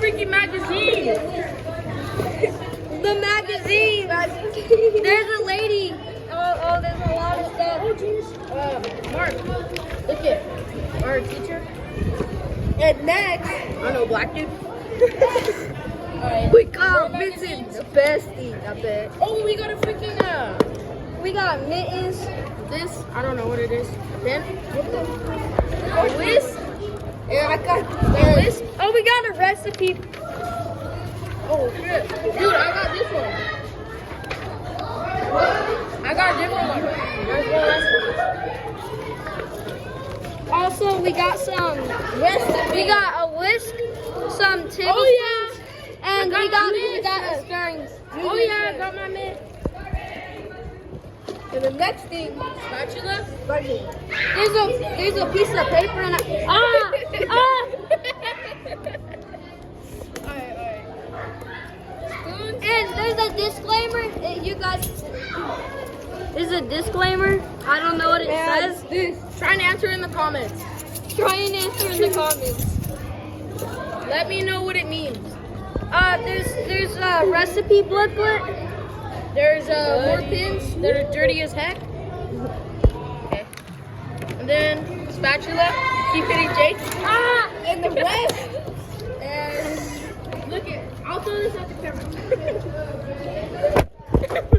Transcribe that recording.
freaking magazine. The magazine. There's a lady. Oh, there's a lot of stuff. Oh, jeez. Mark, look at our teacher. And next, I know, black dude. we got Vincent, the bestie, I bet. Oh, we got a freaking, We got mittens. this. I don't know what it is. A pen? A list. Yeah, I got A list? Oh, we got a recipe. Oh, shit. Dude, I got this one. I got a different one. There's one recipe. Also, we got some Recipe. We got a whisk, some tablespoons, Oh, and I we got got my a stirring. Oh, yeah, I got my man. And the next thing, Spatula? there's a piece of paper and Alright. Spoons? and there's a disclaimer. You guys, there's a disclaimer. I don't know what it says. Try and answer in the comments. Try and answer in the comments. Let me know what it means. There's a recipe booklet. There's more pins that are dirty as heck. Okay. And then spatula. Keep hitting Jake. And the rest. And look at. I'll throw this at the camera.